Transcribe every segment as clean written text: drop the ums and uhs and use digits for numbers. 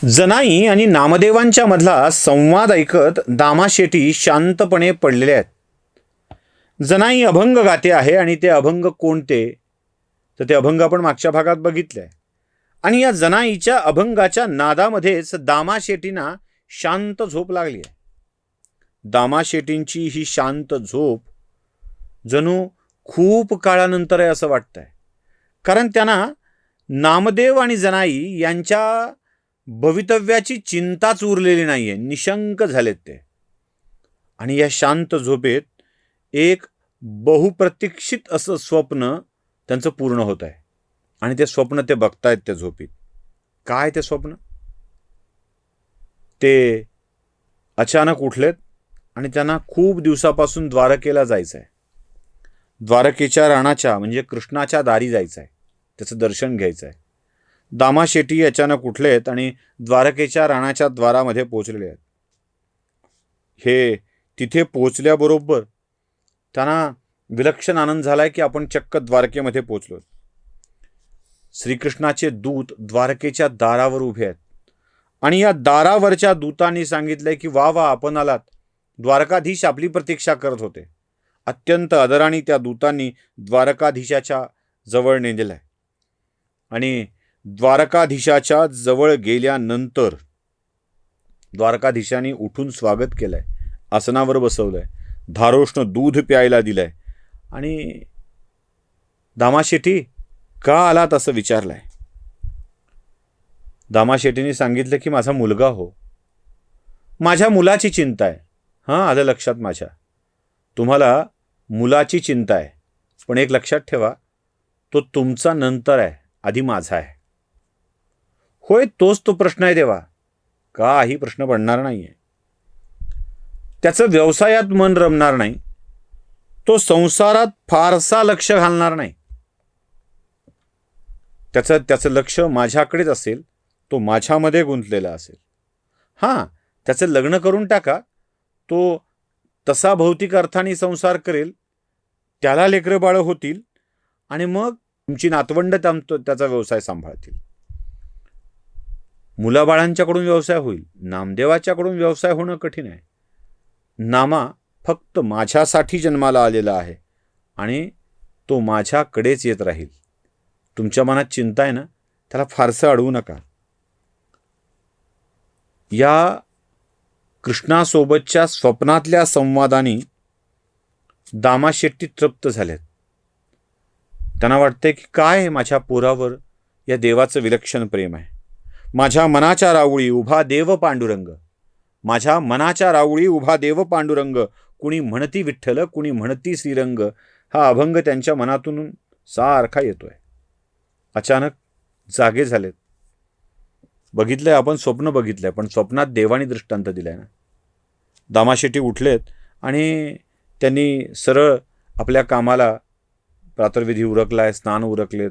जनाई आणि नामदेवांच्या मधला संवाद ऐकत दामाशेटी शांतपणे पडलेले आहेत. जनाई अभंग गाते आहे आणि ते अभंग कोणते, तर ते अभंग आपण मागच्या भागात बघितले आहे. आणि या जनाईच्या अभंगाच्या नादामध्येच दामाशेटींना शांत झोप लागली आहे. दामाशेटींची ही शांत झोप जणू खूप काळानंतर आहे असं वाटतंय, कारण त्यांना नामदेव आणि जनाई यांच्या भवितव्याची चिंताच उरलेली नाहीये. निशंक झालेत ते. आणि या शांत झोपेत एक बहुप्रतीक्षित असं स्वप्न त्यांचं पूर्ण होत आहे. आणि ते स्वप्न ते बघतायत त्या झोपीत. काय ते स्वप्न? ते अचानक उठलेत आणि त्यांना खूप दिवसापासून द्वारकेला जायचं आहे. द्वारकेच्या राणाच्या म्हणजे कृष्णाच्या दारी जायचं आहे, त्याचं दर्शन घ्यायचं आहे. दामाशेटी अचानक उठलेत आणि द्वारकेच्या राणाच्या द्वारामध्ये पोचलेले आहेत. हे तिथे पोचल्याबरोबर त्यांना विलक्षण आनंद झालाय की आपण चक्क द्वारकेमध्ये पोचलो. श्रीकृष्णाचे दूत द्वारकेच्या दारावर उभे आहेत आणि या दारावरच्या दूतांनी सांगितलंय की वा वा आपण आलात. द्वारकाधीश आपली प्रतीक्षा करत होते. अत्यंत आदराने त्या दूतांनी द्वारकाधीशाच्या जवळ नेलेलाय. आणि द्वारकाधीशाच्या जवळ गेल्यानंतर द्वारकाधीशाने उठून स्वागत केलंय, आसनावर बसवलंय, धारोष्ण दूध प्यायला दिलंय आणि दामाशेटी का आलात असं विचारलंय. दामाशेटीने सांगितलं की माझा मुलगा हो, माझ्या मुलाची चिंता आहे. हां, आलं लक्षात माझ्या, तुम्हाला मुलाची चिंता आहे, पण एक लक्षात ठेवा, तो तुमचा नंतर आहे, आधी माझा आहे. होय, तोच तो प्रश्न आहे देवा. काही प्रश्न पडणार नाहीये. त्याचं व्यवसायात मन रमणार नाही, तो संसारात फारसा लक्ष घालणार नाही. त्याचं लक्ष माझ्याकडेच असेल, तो माझ्यामध्ये गुंतलेला असेल. हां, त्याचं लग्न करून टाका, तो तसा भौतिक अर्थाने संसार करेल, त्याला लेकरं बाळं होतील आणि मग तुमची नातवंड त्याचा व्यवसाय सांभाळतील. मुलाबाळांच्याकडून व्यवसाय होईल, नामदेवाच्याकडून व्यवसाय होणं कठीण आहे. नामा फक्त माझ्यासाठी जन्माला आलेला आहे आणि तो माझ्याकडेच येत राहील. तुमच्या मनात चिंता आहे ना, त्याला फारसं अडवू नका. या कृष्णासोबतच्या स्वप्नातल्या संवादाने दामाशेट्टी तृप्त झालेत. त्यांना वाटतंय की काय माझ्या पोरावर या देवाचं विलक्षण प्रेम आहे. माझ्या मनाच्या राऊळी उभा देव पांडुरंग, माझ्या मनाच्या राऊळी उभा देव पांडुरंग, कुणी म्हणती विठ्ठल, कुणी म्हणती श्रीरंग, हा अभंग त्यांच्या मनातून सारखा येतोय. अचानक जागे झालेत. बघितलंय आपण, स्वप्न बघितलंय, पण स्वप्नात देवाने दृष्टांत दिलाय ना. दामाशेटी उठलेत आणि त्यांनी सरळ आपल्या कामाला प्रातर्विधी उरकलाय, स्नान उरकलेत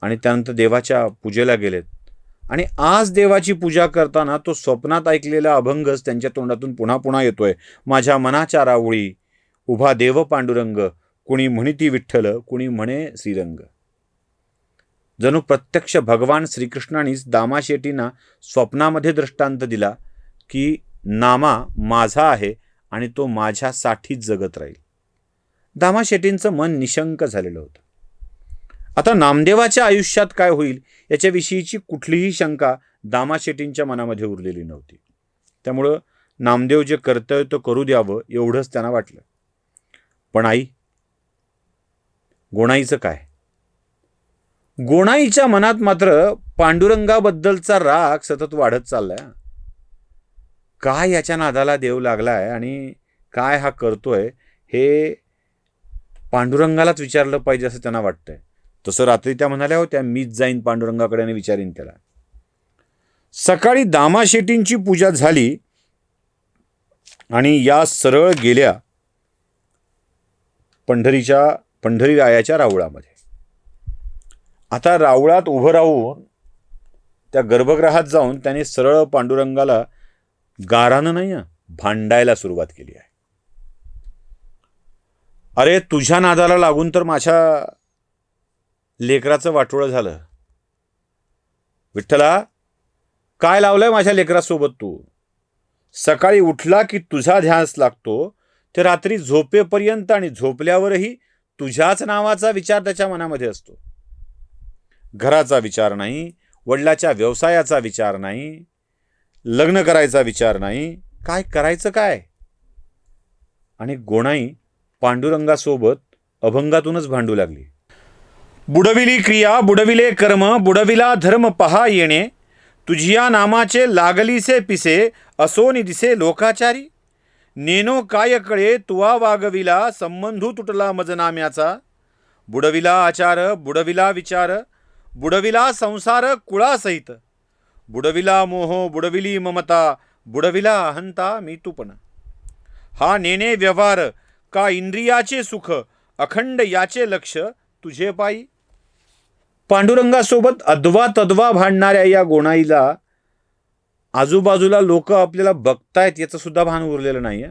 आणि त्यानंतर देवाच्या पूजेला गेलेत. आणि आज देवाची पूजा करताना तो स्वप्नात ऐकलेला अभंगच त्यांच्या तोंडातून पुन्हा पुन्हा येतोय. माझ्या मनाच्या राऊळी उभा देव पांडुरंग, कुणी म्हणती विठ्ठल, कुणी म्हणे श्रीरंग. जणू प्रत्यक्ष भगवान श्रीकृष्णानेच दामाशेटींना स्वप्नामध्ये दृष्टांत दिला की नामा माझा आहे आणि तो माझ्यासाठीच जगत राहील. दामाशेटींचं मन निशंक झालेलं होतं. आता नामदेवाच्या आयुष्यात काय होईल याच्याविषयीची कुठलीही शंका दामाशेटींच्या मनामध्ये उरलेली नव्हती. त्यामुळं नामदेव जे कर्तव्य तो करू द्यावं एवढंच त्यांना वाटलं. पण आई, गोणाईचं काय? गोणाईच्या मनात मात्र पांडुरंगाबद्दलचा राग सतत वाढत चाललाय. काय याच्या नादाला देव लागलाय आणि काय हा करतोय हे पांडुरंगालाच विचारलं पाहिजे असं त्यांना वाटतंय. तसं रात्री त्या म्हणाल्या होत्या, मीच जाईन पांडुरंगाकडे आणि विचारीन त्याला. सकाळी दामाशेटींची पूजा झाली आणि या सरळ गेल्या पंढरी रायाच्या राऊळामध्ये. आता राऊळात उभं राहून त्या गर्भगृहात जाऊन त्याने सरळ पांडुरंगाला गारानं नाही भांडायला सुरुवात केली आहे. अरे, तुझ्या नादाला लागून तर माझ्या लेकराचं वाटोळं झालं. विठ्ठला, काय लावलंय माझ्या लेकरासोबत तू? सकाळी उठला की तुझा ध्यास लागतो, ते रात्री झोपेपर्यंत आणि झोपल्यावरही तुझ्याच नावाचा विचार त्याच्या मनामध्ये असतो. घराचा विचार नाही, वडिलाच्या व्यवसायाचा विचार नाही, लग्न करायचा विचार नाही, काय करायचं काय? आणि गोणाई पांडुरंगासोबत अभंगातूनच भांडू लागली. बुडविली क्रिया बुडविले कर्म, बुडविला धर्म पहा येणे, तुझिया नामाचे लागलीसे पिसे, असोनी दिसे लोकाचारी. नेनो काय कळे तुवा वागविला, संबंधू तुटला मज नाम्याचा. बुडविला आचार बुडविला विचार, बुडविला संसार कुळासहित. बुडविला मोह बुडविली ममता, बुडविला अहंता मी तूपणा. हा नेणे व्यवहार का इंद्रियाचे सुख, अखंड याचे लक्ष तुझे पायी. पांडुरंगासोबत अद्वा तद्वा भांडणाऱ्या या गोणाईला आजूबाजूला लोक आपल्याला बघतायत याचं सुद्धा भान उरलेलं नाही.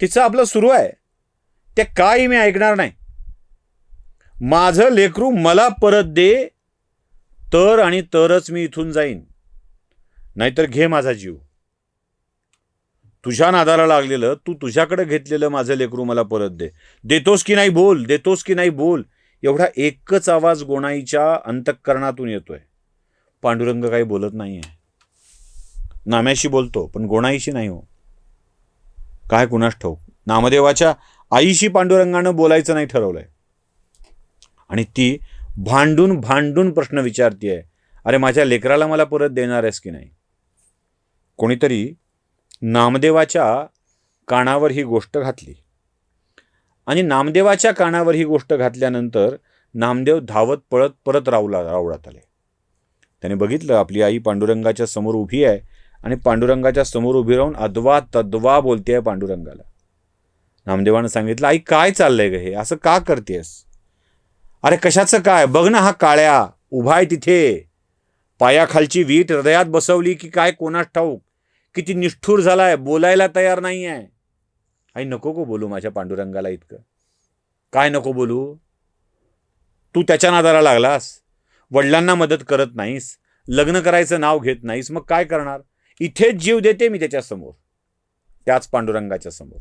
तिचं आपलं सुरू आहे, ते काही मी ऐकणार नाही. माझं लेकरू मला परत दे, तर आणि तरच मी इथून जाईन, नाहीतर घे माझा जीव. तुझ्या नादाला लागलेलं, तू तुझ्याकडे घेतलेलं माझं लेकरू मला परत दे. देतोस की नाही बोल, देतोस की नाही बोल. एवढा एकच आवाज गोणाईच्या अंतःकरणातून येतोय. पांडुरंग काही बोलत नाहीये. नाम्याशी बोलतो पण गोणाईशी नाही. हो काय कुणास ठाऊक, नामदेवाच्या आईशी पांडुरंगानं बोलायचं नाही ठरवलंय. आणि ती भांडून भांडून प्रश्न विचारतीये, अरे माझ्या लेकराला मला परत देणार आहेस की नाही? कोणीतरी नामदेवाच्या कानावर ही गोष्ट घातली आणि नामदेवाच्या कानावर ही गोष्ट घातल्यानंतर नामदेव धावत पळत परत रावळात आले. त्याने बघितलं आपली आई पांडुरंगाच्या समोर उभी आहे आणि पांडुरंगाच्या समोर उभी राहून अद्वा तद्वा बोलते आहे पांडुरंगाला. नामदेवानं सांगितलं, आई काय चाललंय ग हे, असं का करतेस? अरे कशाचं काय, बघ ना हा काळ्या उभा आहे तिथे, पायाखालची वीट हृदयात बसवली की काय कोणास ठाऊक, किती निष्ठूर झालाय, बोलायला तयार नाही आहे. आई नको को बोलू माझ्या पांडुरंगाला इतकं. काय नको बोलू? तू त्याच्या नादाला लागलास, वडिलांना मदत करत नाहीस, लग्न करायचं नाव घेत नाहीस, मग काय करणार? इथेच जीव देते मी त्याच्यासमोर, त्याच पांडुरंगाच्या समोर.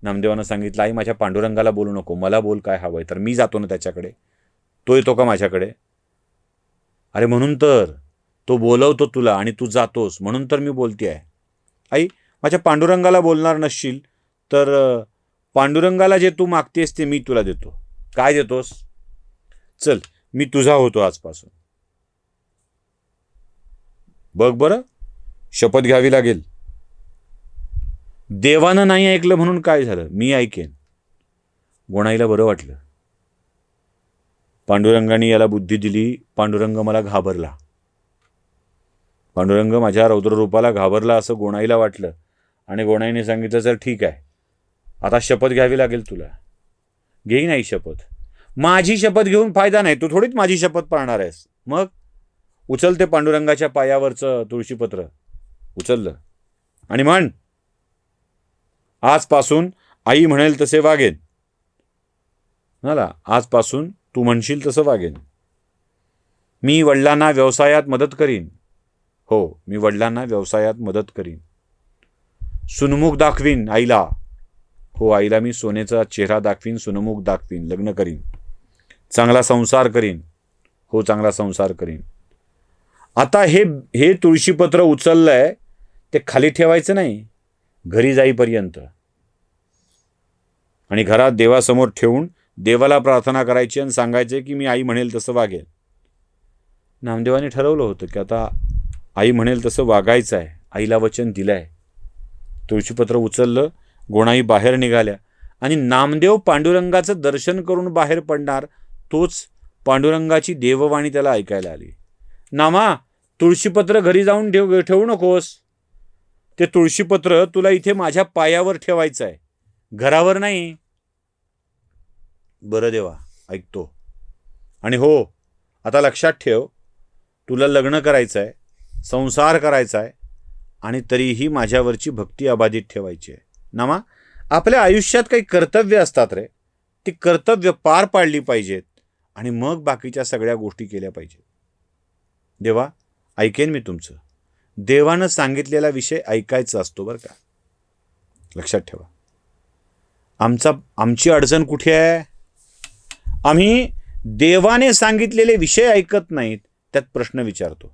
नामदेवानं सांगितलं, आई माझ्या पांडुरंगाला बोलू नको, मला बोल काय हवंय तर. मी जातो ना त्याच्याकडे, तो येतो का माझ्याकडे? अरे म्हणून तर तो बोलवतो तुला आणि तू जातोस, म्हणून तर मी बोलते आहे. आई माझ्या पांडुरंगाला बोलणार नसशील तर पांडुरंगाला जे तू मागतेस ते मी तुला देतो. काय देतोस? चल मी तुझा होतो आजपासून. बघ बरं, शपथ घ्यावी लागेल. देवानं नाही ऐकलं म्हणून काय झालं, मी ऐकेन. गोणाईला बरं वाटलं. पांडुरंगाने याला बुद्धी दिली. पांडुरंग मला घाबरला, पांडुरंग माझ्या रौद्ररूपाला घाबरला असं गोणाईला वाटलं. आणि गोणाईने सांगितलं, सर ठीक आहे, आता शपथ घ्यावी लागेल तुला. घेई नाही शपथ. माझी शपथ घेऊन फायदा नाही, तू थोडीच माझी शपथ पाळणार आहेस. मग उचलते पांडुरंगाच्या पायावरचं तुळशीपत्र, उचललं आणि म्हण, आजपासून आई म्हणेल तसे वागेन. मला आजपासून तू म्हणशील तसं वागेन. मी वडिलांना व्यवसायात मदत करीन. हो मी वडिलांना व्यवसायात मदत करीन. सुनमुख दाखवीन आईला. हो आईला मी सोन्याचा चेहरा दाखवीन, सुनमुख दाखवीन. लग्न करीन, चांगला संसार करीन. हो चांगला संसार करीन. आता हे तुळशीपत्र उचललंय ते खाली ठेवायचं नाही घरी जाईपर्यंत, आणि घरात देवासमोर ठेवून देवाला प्रार्थना करायची आणि सांगायचे की मी आई म्हणेल तसं वागेल. नामदेवाने ठरवलं होतं की आता आई म्हणेल तसं वागायचं आहे. आईला वचन दिलं आहे. तुळशीपत्र उचललं, गोणाई बाहेर निघाल्या आणि नामदेव पांडुरंगाचं दर्शन करून बाहेर पडणार तोच पांडुरंगाची देववाणी त्याला ऐकायला आली. नामा तुळशीपत्र घरी जाऊन ठेवू नकोस. ते तुळशीपत्र तुला इथे माझ्या पायावर ठेवायचं आहे, घरावर नाही. बरं देवा, ऐकतो. आणि हो आता लक्षात ठेव, तुला लग्न करायचं आहे, संसार करायचा आहे, आणि तरीही माझ्यावरची भक्ती अबाधित ठेवायची आहे. नामा आपल्या आयुष्यात काही कर्तव्य असतात रे, ती कर्तव्य पार पाडली पाहिजेत आणि मग बाकीच्या सगळ्या गोष्टी केल्या पाहिजेत. देवा ऐकेन मी तुमचं. देवानं सांगितलेला विषय ऐकायचा असतो बरं का, लक्षात ठेवा. आमची अडचण कुठे आहे? आम्ही देवाने सांगितलेले विषय ऐकत नाहीत, त्यात प्रश्न विचारतो.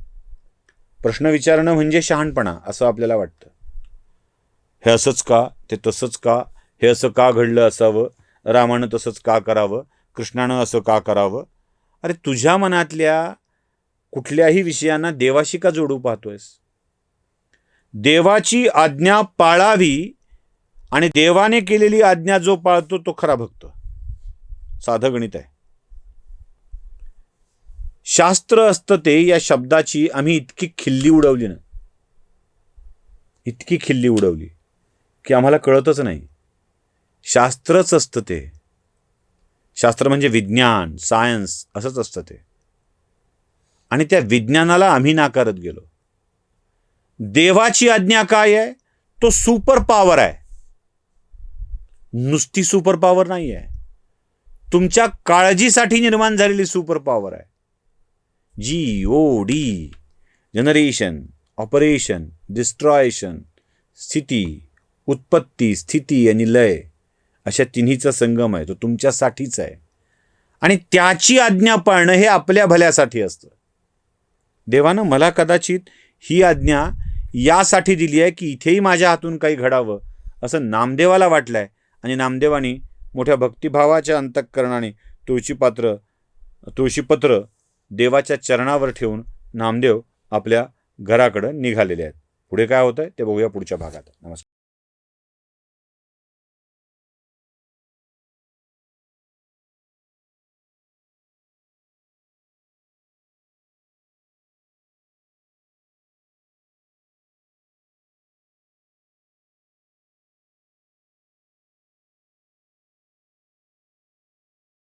प्रश्न विचारणं म्हणजे शहाणपणा असं आपल्याला वाटतं. हे असंच का, ते तसंच का, हे असं का घडलं असावं, रामानं तसंच का करावं, कृष्णानं असं का करावं. अरे तुझ्या मनातल्या कुठल्याही विषयांना देवाशी का जोडू पाहतोयस? देवाची आज्ञा पाळावी आणि देवाने केलेली आज्ञा जो पाळतो तो खरा भक्त. साधं गणित आहे. शास्त्र असतं ते या शब्दाची आम्ही इतकी खिल्ली उडवली ना, इतकी खिल्ली उडवली की आम्हाला कळतच नाही. शास्त्रच असतं ते. शास्त्र म्हणजे विज्ञान, सायन्स असंच असतं ते. आणि त्या विज्ञानाला आम्ही नाकारत गेलो. देवाची आज्ञा काय आहे? तो सुपर पॉवर आहे. नुसती सुपर पॉवर नाही आहे, तुमच्या काळजीसाठी निर्माण झालेली सुपर पॉवर आहे. GOD, जनरेशन, ऑपरेशन, डिस्ट्रॉयशन, स्थिती, उत्पत्ती, स्थिती आणि लय अशा तिन्हीचा संगम आहे. तो तुमच्यासाठीच आहे आणि त्याची आज्ञा पाळणं हे आपल्या भल्यासाठी असतं. देवानं मला कदाचित ही आज्ञा यासाठी दिली आहे की इथेही माझ्या हातून काही घडावं असं नामदेवाला वाटलंय आणि नामदेवानी मोठ्या भक्तिभावाच्या अंतःकरणाने तुळशीपत्र देवाच्या चरणावर ठेवून नामदेव आपल्या घराकडं निघालेले आहेत. पुढे काय होतंय ते बघूया पुढच्या भागात. नमस्कार.